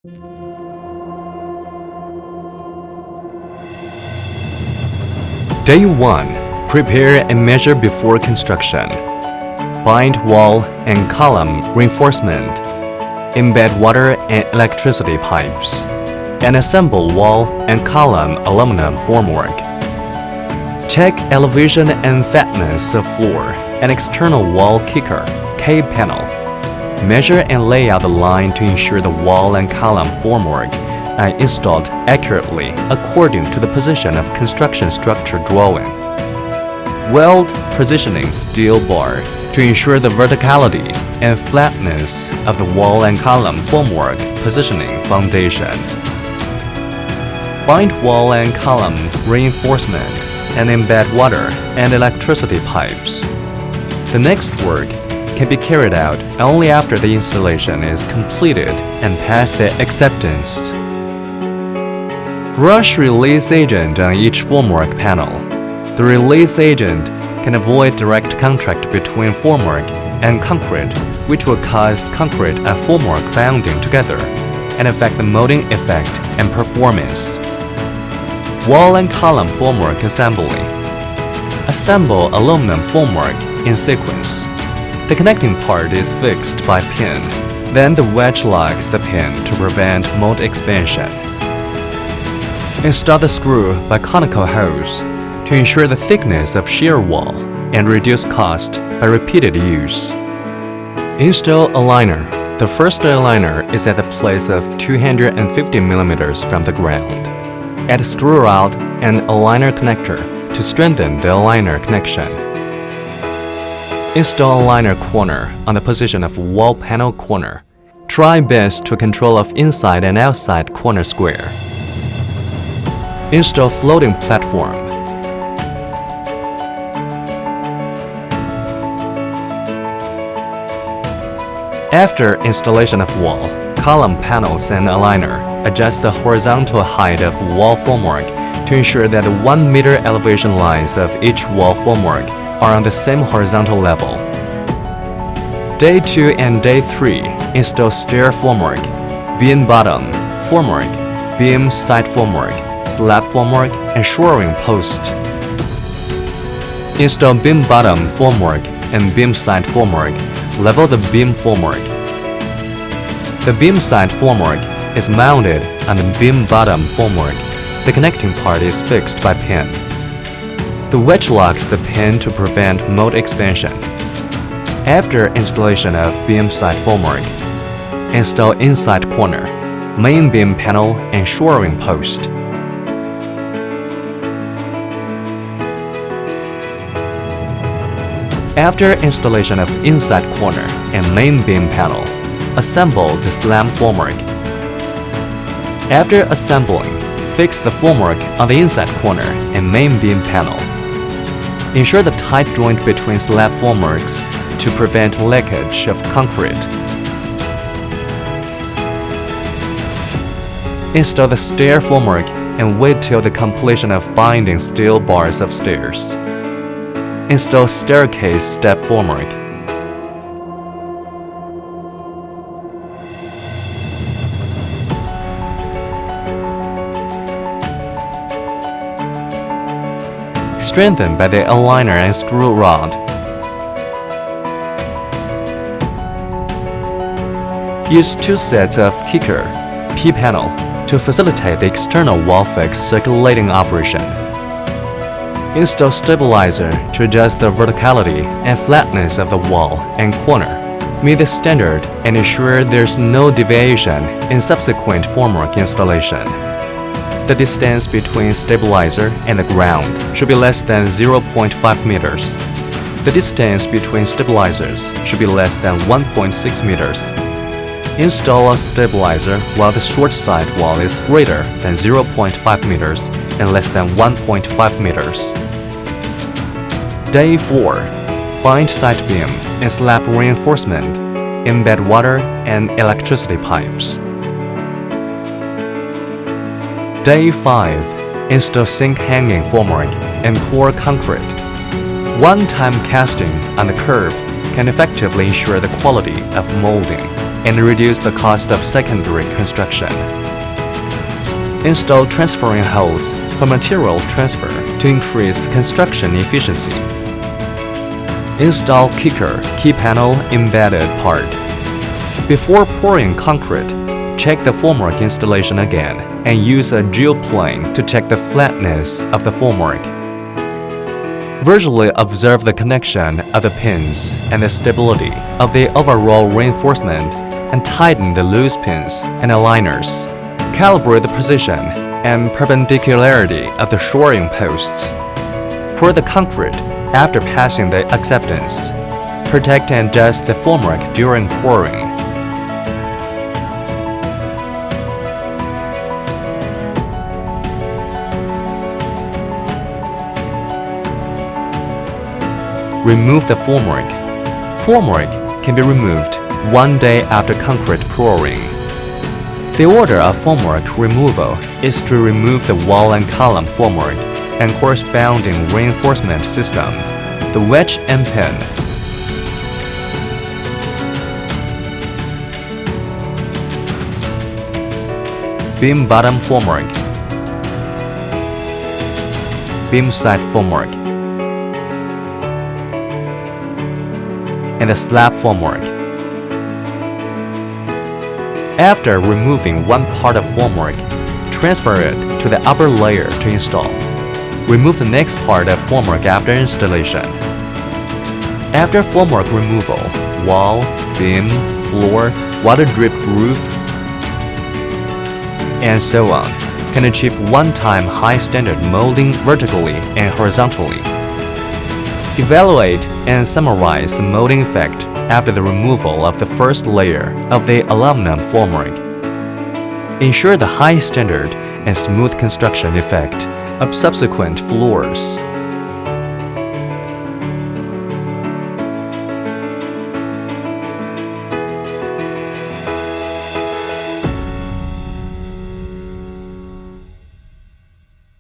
Day 1. Prepare and measure before construction. Bind wall and column reinforcement. Embed water and electricity pipes. And assemble wall and column aluminum formwork. Check elevation and fatness of floor and external wall kicker, K panel. Measure and lay out the line to ensure the wall and column formwork are installed accurately according to the position of construction structure drawing. Weld positioning steel bar to ensure the verticality and flatness of the wall and column formwork positioning foundation. Bind wall and column reinforcement and embed water and electricity pipes. The next work can be carried out only after the installation is completed and past the acceptance. Brush release agent on each formwork panel. The release agent can avoid direct contact between formwork and concrete, which will cause concrete and formwork bonding together and affect the molding effect and performance. Wall and column formwork assembly. Assemble aluminum formwork in sequence. The connecting part is fixed by pin. Then the wedge locks the pin to prevent mold expansion. Install the screw by conical holes to ensure the thickness of shear wall and reduce cost by repeated use. Install aligner. The first aligner is at the place of 250 mm from the ground. Add screw rod and aligner connector to strengthen the aligner connection. Install aligner corner on the position of wall panel corner. Try best to control of inside and outside corner square. Install floating platform. After installation of wall, column panels and aligner, adjust the horizontal height of wall formwork to ensure that the 1 meter elevation lines of each wall formwork are on the same horizontal level. Day 2 and Day 3, install stair formwork, beam bottom formwork, beam side formwork, slab formwork, and shoring post. Install beam bottom formwork and beam side formwork. Level the beam formwork. The beam side formwork is mounted on the beam bottom formwork. The connecting part is fixed by pin. The wedge locks the pin to prevent mold expansion. After installation of beam side formwork, install inside corner, main beam panel, and shoring post. After installation of inside corner and main beam panel, assemble the slam formwork. After assembling, fix the formwork on the inside corner and main beam panel. Ensure the tight joint between slab formworks to prevent leakage of concrete. Install the stair formwork and wait till the completion of binding steel bars of stairs. Install staircase step formwork. Strengthened by the aligner and screw rod. Use 2 sets of kicker, P panel, to facilitate the external wall fix circulating operation. Install stabilizer to adjust the verticality and flatness of the wall and corner. Meet the standard and ensure there's no deviation in subsequent formwork installation. The distance between stabilizer and the ground should be less than 0.5 meters. The distance between stabilizers should be less than 1.6 meters. Install a stabilizer while the short side wall is greater than 0.5 meters and less than 1.5 meters. Day 4. Bind side beam and slab reinforcement. Embed water and electricity pipes. Day 5. Install sink hanging formwork and pour concrete. One-time casting on the curb can effectively ensure the quality of molding. and reduce the cost of secondary construction. Install transferring holes for material transfer to increase construction efficiency. Install kicker key panel embedded part. Before pouring concrete, check the formwork installation again and use a geoplane to check the flatness of the formwork. Visually observe the connection of the pins and the stability of the overall reinforcement and tighten the loose pins and aligners. Calibrate the position and perpendicularity of the shoring posts. Pour the concrete after passing the acceptance. Protect and adjust the formwork during pouring. Remove the formwork. Formwork can be removed 1 day after concrete pouring. The order of formwork removal is to remove the wall and column formwork and corresponding reinforcement system, the wedge and pin. Beam bottom formwork. Beam side formwork. And the slab formwork. After removing one part of formwork, transfer it to the upper layer to install. Remove the next part of formwork after installation. After formwork removal, wall, beam, floor, water drip roof, and so on can achieve one-time high standard molding vertically and horizontally. Evaluate and summarize the molding effect after the removal of the first layer of the aluminum formwork. Ensure the high standard and smooth construction effect of subsequent floors.